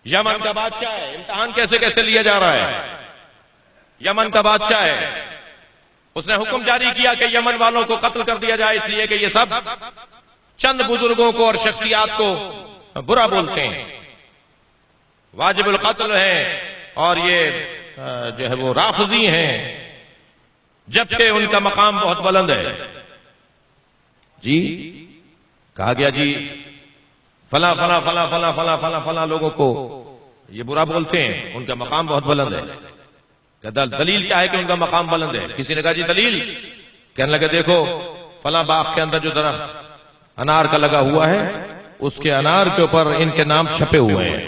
یمن کا بادشاہ ہے، امتحان کیسے کیسے لیا جا رہا ہے. یمن کا بادشاہ ہے، اس نے حکم جاری کیا کہ یمن والوں کو قتل کر دیا جائے، اس لیے کہ یہ سب چند بزرگوں کو اور شخصیات کو برا بولتے ہیں، واجب القتل ہیں، اور یہ جو ہے وہ رافضی ہیں، جبکہ ان کا مقام بہت بلند ہے. جی کہا گیا جی فلاں فلاں فلاں فلاں فلاں فلاں فلاں لوگوں کو یہ برا بولتے ہیں، ان کا مقام بہت بلند ہے. دلیل کیا ہے کہ ان کا مقام بلند ہے؟ کسی نے کہا جی دلیل. کہنے لگے دیکھو فلاں باغ کے اندر جو درخت انار کا لگا ہوا ہے، اس کے انار کے اوپر ان کے نام چھپے ہوئے ہیں،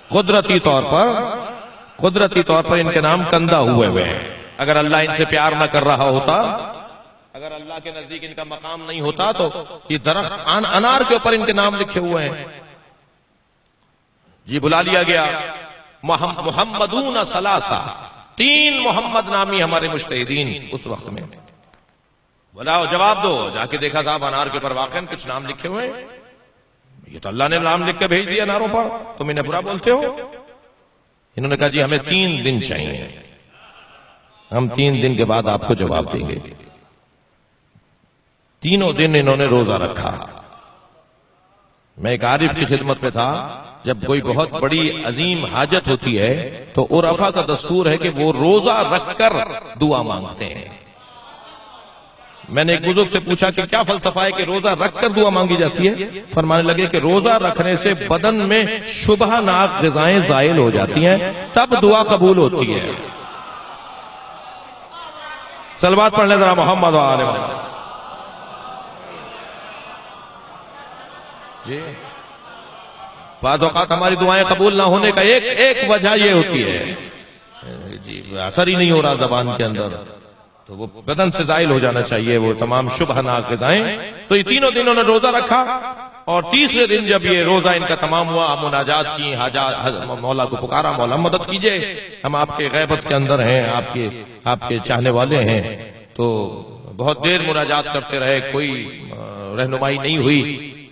قدرتی طور پر ان کے نام کندہ ہوئے ہیں. اگر اللہ ان سے پیار نہ کر رہا ہوتا، اگر اللہ کے نزدیک ان کا مقام نہیں ہوتا، تو یہ درخت انار کے اوپر ان کے نام لکھے ہوئے ہیں. جی بلا لیا گیا. محمدون ثلاثہ، 3 محمد نامی ہمارے مجتہدین اس وقت میں. بلاؤ جواب دو. جا کے دیکھا صاحب انار کے اوپر واقعاً کچھ نام لکھے ہوئے ہیں. یہ تو اللہ نے نام لکھ کے بھیج دیا اناروں پر، تم انہیں برا بولتے ہو. انہوں نے کہا جی ہمیں 3 دن چاہیے، ہم 3 دن کے بعد آپ کو جواب دیں گے. 3 دن انہوں نے روزہ رکھا. میں ایک عارف کی خدمت میں تھا، جب کوئی بہت بڑی عظیم حاجت ہوتی ہے تو عرفا کا دستور ہے کہ وہ روزہ رکھ کر دعا مانگتے ہیں. میں نے ایک بزرگ سے پوچھا کہ کیا فلسفہ ہے کہ روزہ رکھ کر دعا مانگی جاتی ہے؟ فرمانے لگے کہ روزہ رکھنے سے بدن میں شبہ ناک غذائیں زائل ہو جاتی ہیں، تب دعا قبول ہوتی ہے. صلوات پڑھ لیں ذرا محمد و آل محمد. جی بعض اوقات ہماری دعائیں قبول نہ ہونے کا ایک وجہ یہ ہوتی ہے جی اثر ہی نہیں ہو رہا زبان کے اندر، تو وہ بدن سے زائل ہو جانا چاہیے وہ تمام شبہ ناک غذائیں. تو یہ 3 دن انہوں نے روزہ رکھا، اور تیسرے دن جب یہ روزہ ان کا تمام ہوا، مناجات کی، مولا کو پکارا، مولا مدد کیجئے، ہم آپ کے غیبت کے اندر ہیں، آپ کے چاہنے والے ہیں. تو بہت دیر مناجات کرتے رہے، کوئی رہنمائی نہیں ہوئی.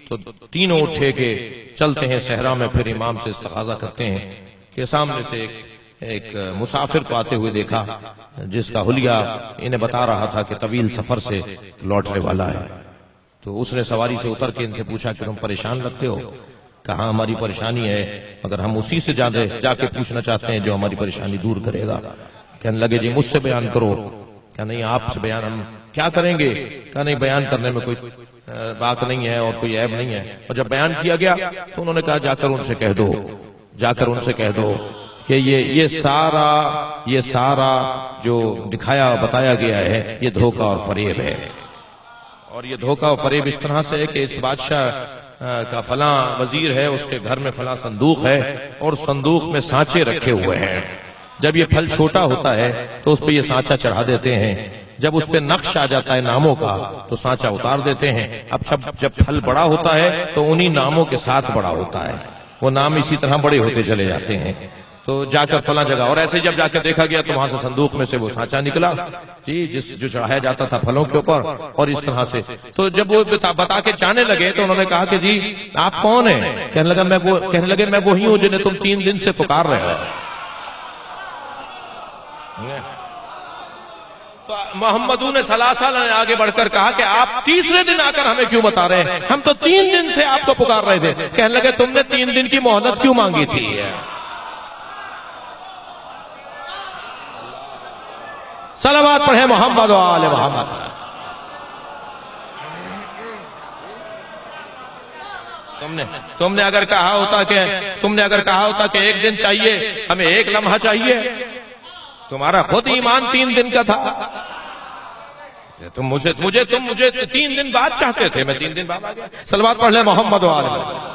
تو تینوں اٹھے کہ چلتے ہیں صحرا میں. پھر امام سے استغاثہ کرتے ہیں کہ سامنے سے ایک مسافر کو آتے ہوئے دیکھا، جس کا حلیہ انہیں بتا رہا تھا کہ طویل سفر سے لوٹنے والا ہے. تو اس نے سواری سے اتر کے ان سے پوچھا کہ تم پریشان لگتے ہو؟ کہا ہماری پریشانی ہے، مگر ہم اسی سے جا کے پوچھنا چاہتے ہیں جو ہماری پریشانی دور کرے گا. کہنے لگے جی مجھ سے بیان کرو. کہا نہیں آپ سے بیان ہم کیا کریں گے؟ کہا نہیں بیان کرنے میں کوئی بات نہیں ہے اور کوئی عیب نہیں ہے. اور جب بیان کیا گیا تو انہوں نے کہا جا کر ان سے کہہ دو کہ یہ سارا جو دکھایا بتایا گیا ہے یہ دھوکہ اور فریب ہے. اور یہ دھوکہ اور فریب اس طرح سے ہے کہ اس بادشاہ کا فلاں وزیر ہے، اس کے گھر میں فلاں صندوق ہے، اور صندوق میں سانچے رکھے ہوئے ہیں. جب یہ پھل چھوٹا ہوتا ہے تو اس پہ یہ سانچہ چڑھا دیتے ہیں، جب اس پہ نقش آ جاتا ہے ناموں کا تو سانچہ اتار دیتے ہیں. اب جب پھل بڑا ہوتا ہے تو انہی ناموں کے ساتھ بڑا ہوتا ہے، وہ نام اسی طرح بڑے ہوتے چلے جاتے ہیں. تو جا کر فلاں جگہ، اور ایسے جب جا کے دیکھا گیا تو وہاں سے صندوق میں سے وہ سانچہ نکلا جی جو چڑھایا جاتا تھا پھلوں کے اوپر، اور اس طرح سے. تو جب وہ بتا کے جانے لگے تو انہوں نے کہا کہ جی آپ کون ہیں؟ کہنے لگے میں وہی ہوں جنہیں تم 3 دن سے پکار رہے ہو. تو محمدون ثلاثہ نے آگے بڑھ کر کہا کہ آپ تیسرے دن آ کر ہمیں کیوں بتا رہے ہیں؟ ہم تو 3 دن سے آپ کو پکار رہے تھے. کہنے لگے تم نے 3 دن کی مہلت کیوں مانگی تھی؟ صلوات پڑھیں محمد و آل محمد. تم نے اگر کہا ہوتا کہ 1 دن چاہیے، ہمیں 1 لمحہ چاہیے، تمہارا خود ایمان 3 دن کا تھا. تم مجھے 3 دن بعد چاہتے تھے، میں 3 دن بعد آ گیا. صلوات پڑھ لیں محمد و آل محمد.